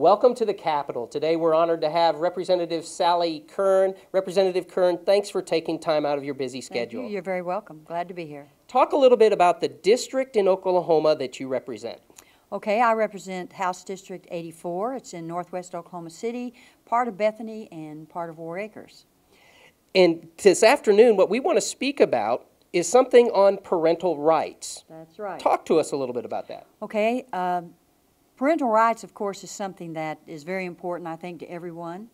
welcome to the Capitol. Today we're honored to have Representative Sally Kern. Representative Kern, thanks for taking time out of your busy schedule. Thank you. You're very welcome. Glad to be here. Talk a little bit about the district in Oklahoma that you represent. Okay, I represent House District 84. It's in northwest Oklahoma City, part of Bethany and part of War Acres. And this afternoon, what we want to speak about is something on parental rights. That's right. Talk to us a little bit about that. Okay, parental rights, of course, is something that is very important, I think, to everyone.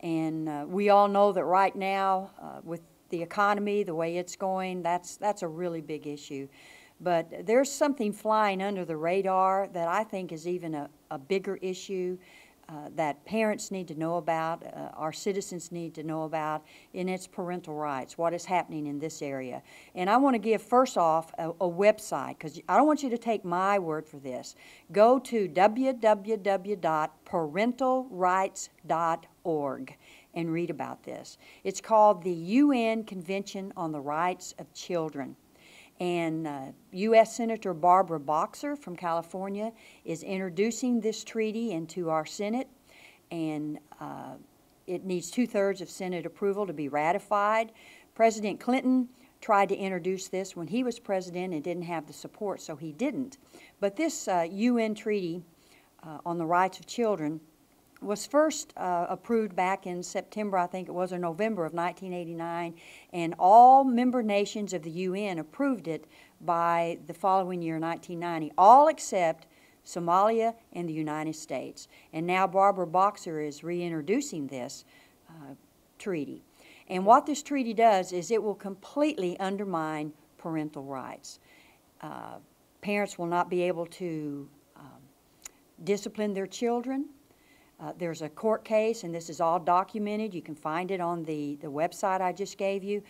And we all know that right now, with the economy, the way it's going, that's a really big issue. But there's something flying under the radar that I think is even a bigger issue that parents need to know about, our citizens need to know about, and it's parental rights, what is happening in this area. And I want to give, first off, a website, because I don't want you to take my word for this. Go to www.parentalrights.org and read about this. It's called the UN Convention on the Rights of Children. And U.S. Senator Barbara Boxer from California is introducing this treaty into our Senate, and it needs 2/3 of Senate approval to be ratified. President Clinton tried to introduce this when he was president and didn't have the support, so he didn't. But this UN treaty on the rights of children was first approved back in September, I think it was, or November of 1989, and all member nations of the UN approved it by the following year, 1990, all except Somalia and the United States. And now Barbara Boxer is reintroducing this treaty. And what this treaty does is it will completely undermine parental rights. Parents will not be able to discipline their children. There's a court case, and this is all documented. You can find it on the website I just gave you.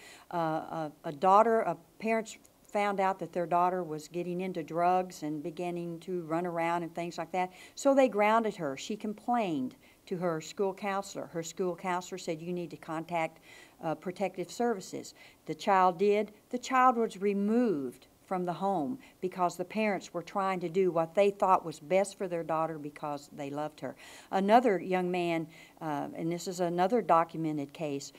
Parents found out that their daughter was getting into drugs and beginning to run around and things like that. So they grounded her. She complained to her school counselor. Her school counselor said, you need to contact protective services. The child did. The child was removed from the home because the parents were trying to do what they thought was best for their daughter because they loved her. Another young man, and this is another documented case,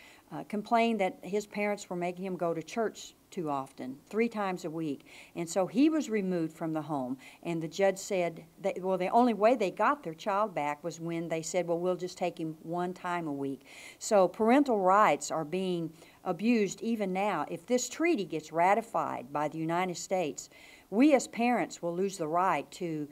complained that his parents were making him go to church too often, 3 times a week. And so he was removed from the home. And the judge said, that, well, the only way they got their child back was when they said, well, we'll just take him 1 time a week. So parental rights are being abused even now. If this treaty gets ratified by the United States, we as parents will lose the right to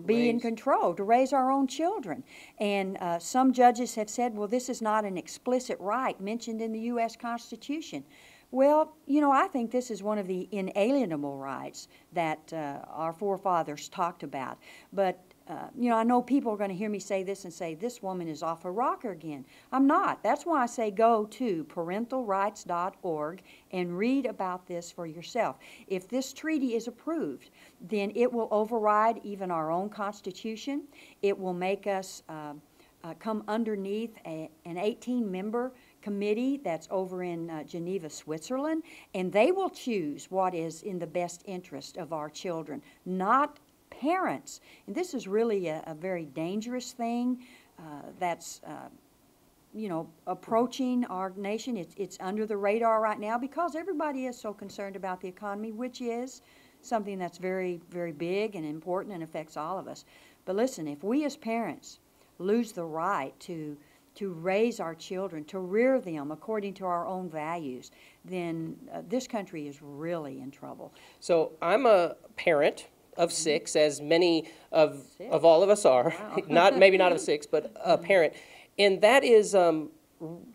be in control, to raise our own children. And some judges have said, well, this is not an explicit right mentioned in the U.S. Constitution. Well, I think this is one of the inalienable rights that our forefathers talked about. But I know people are going to hear me say this and say, this woman is off her rocker again. I'm not. That's why I say go to parentalrights.org and read about this for yourself. If this treaty is approved, then it will override even our own Constitution. It will make us come underneath an 18-member committee that's over in Geneva, Switzerland, and they will choose what is in the best interest of our children, not parents. And this is really a very dangerous thing that's approaching our nation. It's under the radar right now because everybody is so concerned about the economy, which is something that's very, very big and important and affects all of us. But listen, if we as parents lose the right to raise our children, to rear them according to our own values, then this country is really in trouble. So I'm a parent of 6, as many of all of us are. Wow. Maybe not of 6, but a parent. And that is,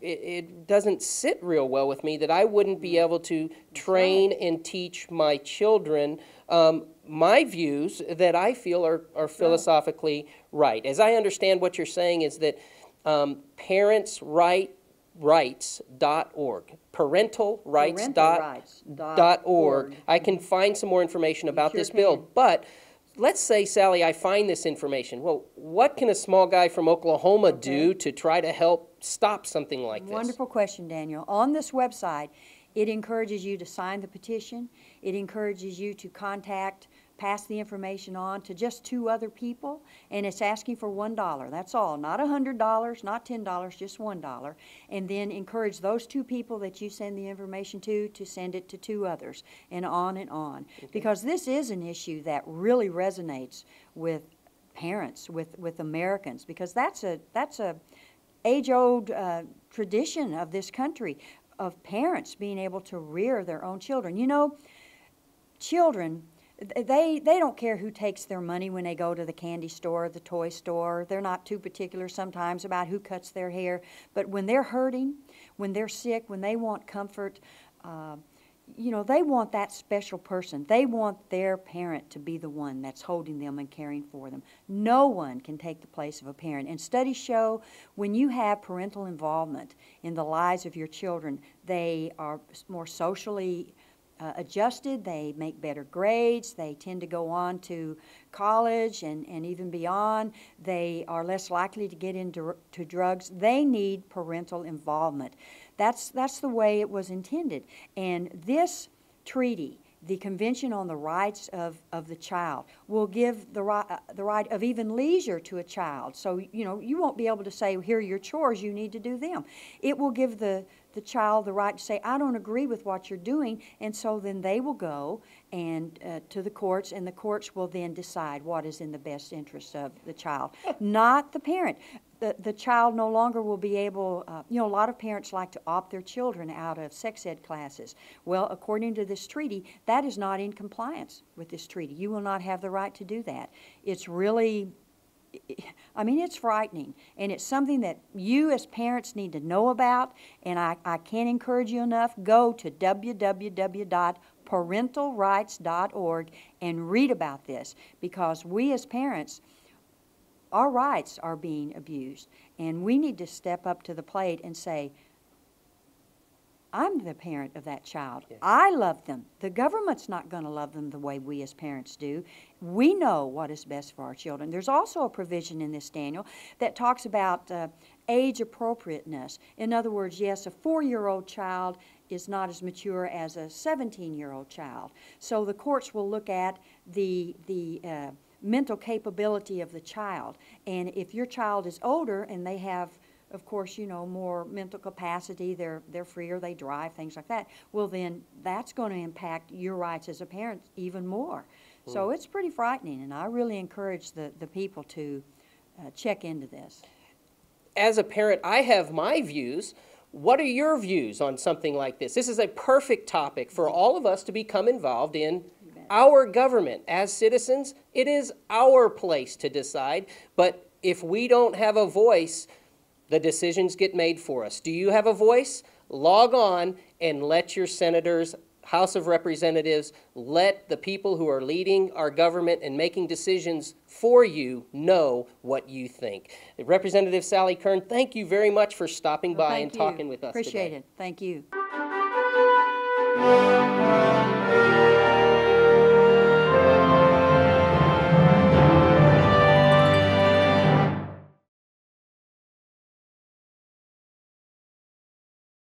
it doesn't sit real well with me that I wouldn't be able to train and teach my children my views that I feel are philosophically right. As I understand what you're saying is that parentalrights.org, parentalrights.org. I can find some more information about this bill. But let's say, Sally, I find this information. Well, what can a small guy from Oklahoma do to try to help stop something like this? Wonderful question, Daniel. On this website, it encourages you to sign the petition. It encourages you to contact pass the information on to just 2 other people, and it's asking for $1. That's all, not $100, not $10, just $1. And then encourage those 2 people that you send the information to send it to 2 others, and on and on. Okay. Because this is an issue that really resonates with parents, with Americans, because that's a age-old tradition of this country, of parents being able to rear their own children. You know, children, they don't care who takes their money when they go to the candy store, the toy store. They're not too particular sometimes about who cuts their hair. But when they're hurting, when they're sick, when they want comfort, you know, they want that special person. They want their parent to be the one that's holding them and caring for them. No one can take the place of a parent. And studies show when you have parental involvement in the lives of your children, they are more socially adjusted, they make better grades, they tend to go on to college and even beyond, they are less likely to get into drugs. They need parental involvement. That's the way it was intended. And this treaty, the Convention on the Rights of the Child, will give the right of even leisure to a child. So, you know, you won't be able to say, here are your chores, you need to do them. It will give the child the right to say, I don't agree with what you're doing, and so then they will go and to the courts, and the courts will then decide what is in the best interest of the child, not the parent. The child no longer will be able, you know, a lot of parents like to opt their children out of sex ed classes. Well, according to this treaty, that is not in compliance with this treaty. You will not have the right to do that. It's really, I mean, it's frightening, and it's something that you as parents need to know about, and I can't encourage you enough. Go to www.parentalrights.org and read about this, because we as parents, our rights are being abused, and we need to step up to the plate and say, I'm the parent of that child. Yes. I love them. The government's not going to love them the way we as parents do. We know what is best for our children. There's also a provision in this, Daniel, that talks about age appropriateness. In other words, yes, a 4-year-old child is not as mature as a 17-year-old child. So the courts will look at the mental capability of the child. And if your child is older and they have, of course, you know, more mental capacity, they're freer, they drive, things like that, well then that's going to impact your rights as a parent even more. So it's pretty frightening, and I really encourage the people to check into this. As a parent, I have my views. What are your views on something like this? This is a perfect topic for all of us to become involved in. Our government, as citizens, it is our place to decide, but if we don't have a voice, the decisions get made for us. Do you have a voice? Log on and let your senators, House of Representatives, let the people who are leading our government and making decisions for you know what you think. Representative Sally Kern, thank you very much for stopping by and talking with us today. Appreciate it. Thank you.